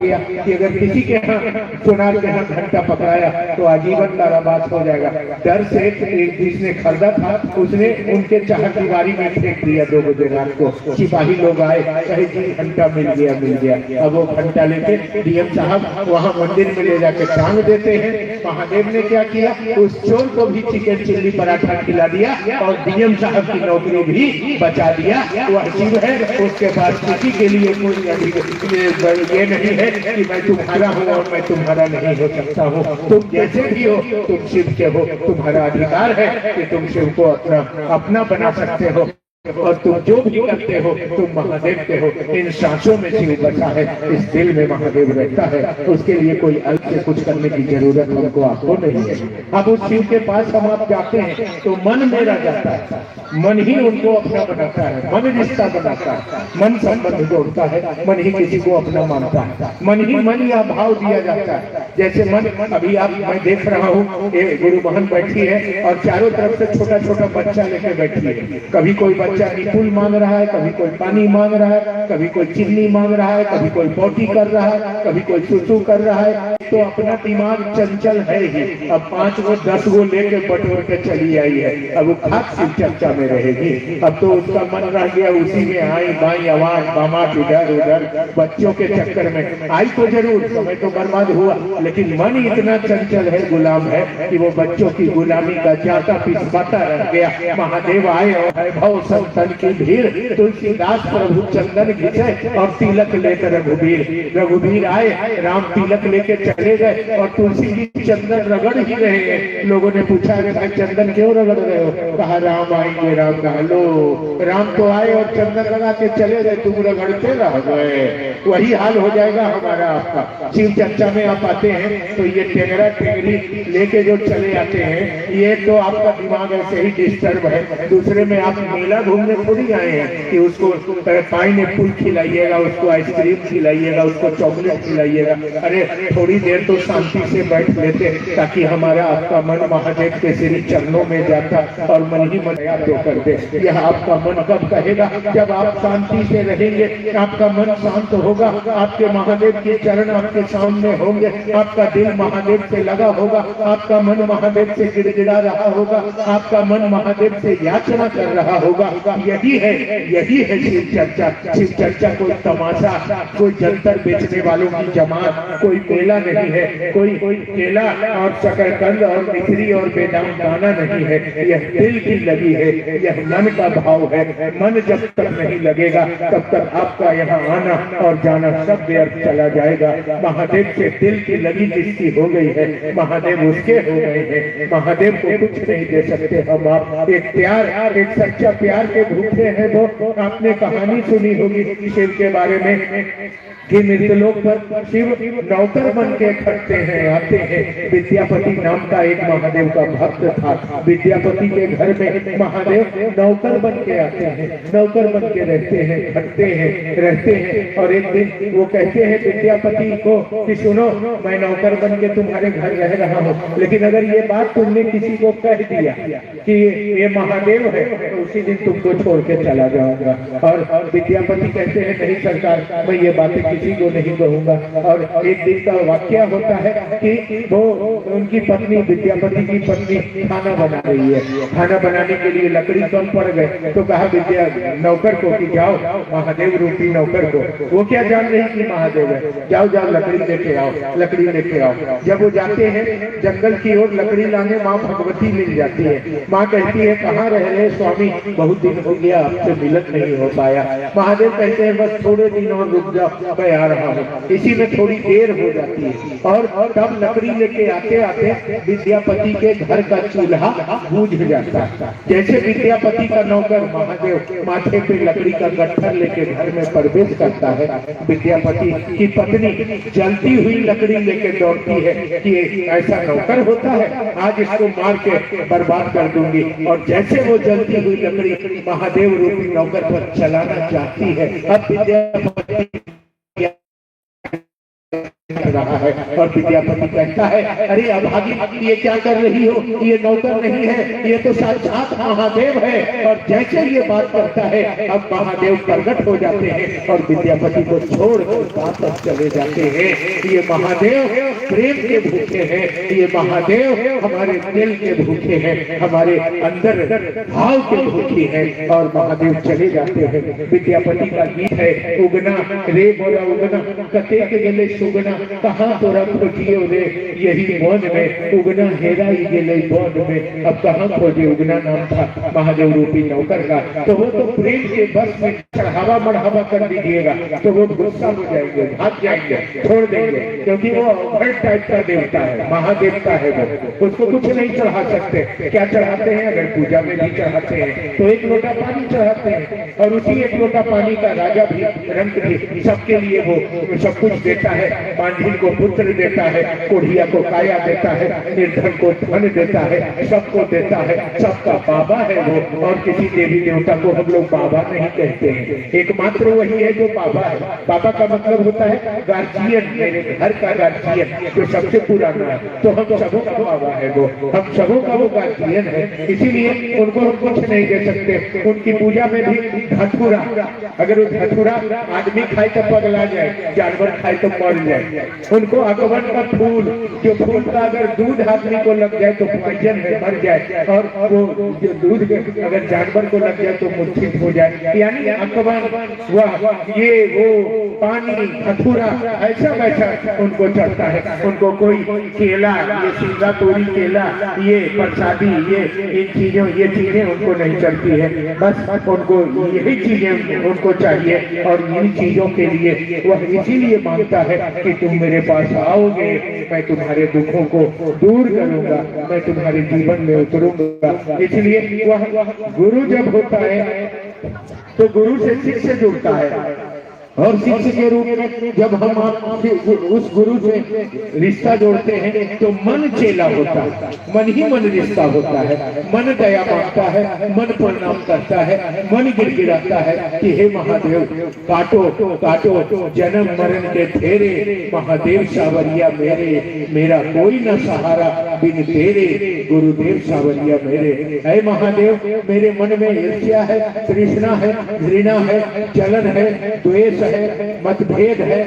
गया कि अगर किसी के यहाँ सोनार के यहाँ घंटा पकड़ाया तो आजीवन कारावास हो जाएगा। डर से एक जिसने खरीदा था उसने उनके चाहत दीवारी में फेंक दिया 2 बजे रात को। सिपाही लोग आए, कहे जी घंटा मिल गया। अब वो घंटा लेके डीएम साहब वहाँ मंदिर में ले जाके टांग देते हैं। महादेव ने क्या किया, उस चोर को भी चिकन चिल्ली पराठा खिला दिया और डीएम साहब की नौकरी भी बचा दिया। वो अजीब है, उसके पास किसी के लिए कोई ये नहीं है कि मैं तुम्हारा हूँ और मैं तुम्हारा नहीं हो सकता हूँ। तुम जैसे भी हो, तुम शिव के हो, तुम्हारा अधिकार है कि तुम शिव को अपना बना सकते हो और तुम जो भी करते हो तुम महादेव के हो। इन सांसों में शिव बसा है, इस दिल में महादेव रहता है। उसके लिए कोई अलग से कुछ करने की जरूरत हमको आपको नहीं है। अब उस शिव के पास हम आप जाते हैं तो मन मेरा जाता है, मन ही उनको अपना बनाता है, मन रिश्ता बनाता है, मन संबंध जोड़ता है, मन ही किसी को अपना मानता है, मन ही मन या भाव दिया जाता है। जैसे मन अभी आप मैं देख रहा हूँ गुरु बहन बैठी है और चारों तरफ से छोटा छोटा बच्चा लेके बैठी है। कभी कोई बच्चा निपुल मांग रहा है, कभी कोई पानी मांग रहा है, कभी कोई चिन्नी मांग रहा है, कभी कोई पोटी कर रहा है, कभी कोई सुसु कर रहा है। तो अपना दिमाग चंचल है ही। अब 5 गो 10 गो लेके बटोर के चली आई है। अब वो खास शिव चर्चा में रहेगी। अब तो उसका मन रह गया उसी में आई बाई आवाज बामाट इधर उधर बच्चों के चक्कर में। आई तो जरूर, समय तो बर्बाद हुआ, लेकिन मन इतना चंचल है, गुलाम है कि वो बच्चों की गुलामी का जाता पिछवाता रह गया। महादेव आए और वैभव संतन की भीड़, तुलसीदास प्रभु चंदन घिसे और तिलक लेकर रघुवीर आए। राम तिलक लेके चले गए और तुलसी की चंदन रगड़ ही रहे हैं। लोगों ने पूछा अरे भाई चंदन क्यों रगड़ रहे हो? कहा राम आएंगे। राम कहा लो, राम तो आए और चंदन लगा के चले गए, तुम रगड़ते रह गए। वही हाल हो जाएगा हमारा आपका। शिव चर्चा में आप आते हैं तो ये टेंगरा टेंगरी लेके जो चले आते हैं, ये तो आपका दिमाग ऐसे ही डिस्टर्ब है। दूसरे में आप मेला घूमने थोड़ी आए हैं कि उसको पाइनएप्पल खिलाइएगा, उसको आइसक्रीम खिलाइएगा, उसको चॉकलेट खिलाइएगा। अरे थोड़ी देर तो शांति से बैठ लेते ताकि हमारा आपका मन महादेव के श्री चरणों में जाता और मन ही मन तो कर दे। यह आपका मन कब कहेगा? जब आप शांति से रहेंगे, आपका मन शांत होगा, आपके महादेव के चरण आपके सामने होंगे, आपका दिल महादेव से लगा होगा, आपका मन महादेव से गिड़गिड़ा रहा होगा, आपका मन महादेव से याचना कर रहा होगा। यही है शिव चर्चा। शिव चर्चा कोई तमाशा, कोई जंतर बेचने वालों की जमात, कोई मेला नहीं है, कोई केला और शकरकंद और मिश्री और बेदाम दाना नहीं है। यह दिल की लगी है, यह मन का भाव है। मन जब तक नहीं लगेगा तब तक आपका यहाँ आना और जाना सब व्यर्थ चला जाएगा। महादेव से दिल की लगी जिसकी हो गई है, महादेव उसके हो गए हैं। महादेव को कुछ नहीं दे सकते हम आप। एक प्यार, एक सच्चा प्यार के भूखे हैं वो। आपने कहानी सुनी होगी शिव के बारे में कि मृतलोक पर शिव नौकर बन के खड़ते हैं, आते हैं। विद्यापति नाम का एक महादेव का भक्त था। विद्यापति के घर में महादेव नौकर बन के आते हैं, नौकर बन के रहते हैं, खड़ते हैं, रहते हैं। और एक दिन वो कहते हैं विद्यापति को कि सुनो, मैं नौकर बन के तुम्हारे घर रह रहा हूँ, लेकिन अगर ये बात तुमने किसी को कह दिया कि ये महादेव है तो उसी दिन तुमको छोड़ के चला जाऊंगा। और विद्यापति कहते हैं नहीं सरकार, मैं ये बातें किसी को नहीं कहूंगा। और एक दिन का वाक्य होता है कि वो उनकी पत्नी, विद्यापति की पत्नी खाना बना रही है। खाना बनाने के लिए लकड़ी कम पड़ गए तो कहा नौकर को कि जाओ महादेव रूपी नौकर को, वो क्या जान रही कि महादेव है, जाओ जाओ लकड़ी लेके आओ, लकड़ी लेके आओ। जब वो जाते हैं जंगल की ओर लकड़ी लाने, माँ भगवती मिल जाती है। माँ कहती है कहाँ रह रहे स्वामी, बहुत दिन हो गया आपसे मिलन नहीं हो पाया। महादेव कहते हैं बस थोड़े दिन और रुक जाओ, मैं आ रहा हूँ। इसी में थोड़ी देर हो जाती है और तब लकड़ी लेके आते आते विद्यापति के घर का चूल्हा बूझ जाता है। जैसे विद्यापति का नौकर महादेव माथे पे लकड़ी का गट्ठर लेके घर में प्रवेश करता है, विद्यापति की पत्नी जलती हुई लकड़ी लेके दौड़ती है कि ऐसा नौकर होता है, आज इसको मार के बर्बाद कर दूंगी। और जैसे वो जलती हुई लकड़ी महादेव रूपी नौकर पर चलाना चाहती है, अब विद्यापति रहा है। और विद्यापति कहता है, अरे अभागी ये क्या कर रही हो, ये नौकर नहीं है, ये तो साक्षात महादेव है। और जैसे ये बात करता है, अब महादेव प्रकट हो जाते हैं और विद्यापति को छोड़कर वापस चले जाते हैं। ये महादेव प्रेम के भूखे हैं, ये महादेव हमारे दिल के भूखे हैं, हमारे अंदर भाव के भूखे हैं। और महादेव चले जाते हैं। विद्यापति का गीत है, उगना रे बोला उगना कते के गले सुगना, कहाँ तोरा खोजियो रे यही वन में, उगना हेरा ही गेले वन में। अब कहाँ खोजे, उगना नाम था महादेव रूपी नौकर का। तो वो तो प्रेम के बस में चढ़ावा मढ़ावा कर दीजिएगा तो वो गुस्सा हो जाएंगे, भाग जाएंगे, छोड़ देंगे, क्योंकि वो अवघड़ टाइप का देवता है, महादेवता है वो, उसको कुछ नहीं चढ़ा सकते। क्या चढ़ाते हैं, अगर पूजा में भी चढ़ाते हैं तो एक लोटा पानी चढ़ाते हैं, और उसी एक लोटा पानी का राजा भी रंग भी सबके लिए वो सब कुछ देता है। पांडिल को पुत्र देता है, कोढ़िया को काया देता है, निर्धन को धन देता है, सबको देता है, सबका बाबा है वो। और किसी देवी देवता को हम लोग बाबा नहीं कहते हैं, एकमात्र वही है जो बाबा है। बाबा का मतलब होता है गार्जियन, मेरे घर का गार्जियन, जो सबसे पुराना है। तो हम सबों का बाबा है वो, हम सबों का वो गार्जियन है, इसीलिए उनको हम कुछ नहीं दे सकते। उनकी पूजा में भी धतूरा, अगर वो धतूरा आदमी खाए तो पगला जाए, जानवर खाए तो मर जाए। उनको अकबर का फूल, जो फूल का अगर दूध आदमी को लग जाए तो पॉइजन है, मर जाए, और वो जो दूध अगर जानवर को लग जाए तो मूर्छित हो जाए। यानी अकबर वह ये वो पानी धतूरा ऐसा वैसा उनको चढ़ता है। उनको कोई केला, ये सीधा तोरी केला, ये प्रसादी, ये इन चीजों, ये चीजें उनको नहीं चलती है। बस उनको यही चीजें उनको चाहिए, और इन चीजों के लिए वह इसीलिए मांगता है कि तुम मेरे पास आओगे, मैं तुम्हारे दुखों को दूर करूंगा, मैं तुम्हारे जीवन में उतरूंगा। इसलिए वह गुरु जब होता है तो गुरु से शिष्य जुड़ता है, और शिष्य के रूप में जब हम उस गुरु से रिश्ता जोड़ते हैं तो मन चेला होता है, मन ही मन रिश्ता होता है। मन दया मांगता है, मन प्रणाम करता है, मन गिड़गिड़ाता है कि हे महादेव काटो काटो जन्म मरण के फेरे, महादेव सावरिया मेरे, मेरा कोई न सहारा बिन तेरे, गुरुदेव सावरिया मेरे। हे महादेव, मेरे मन में ईर्ष्या है, तृष्णा है, घृणा है, जलन है, द्वेष है, मतभेद है,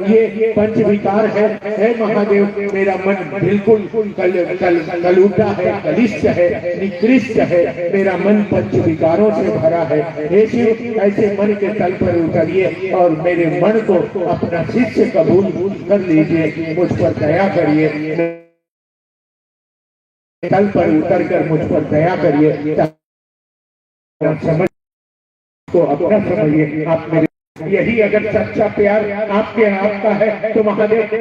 ये पंच विकार है। हे महादेव, मेरा मन बिल्कुल कलूटा है, कलिष्ट है, निकृष्ट है, मेरा मन पंच विकारों से भरा है। हे शिव, ऐसे मन के तल पर उतरिए और मेरे मन को अपना शिष्य कबूल कर लीजिए, मुझ पर दया करिए, तल पर उतर कर मुझ पर दया करिए, समझ को अपना समझिए। आप मेरे, यही अगर सच्चा प्यार आपके आपका है तो महादेव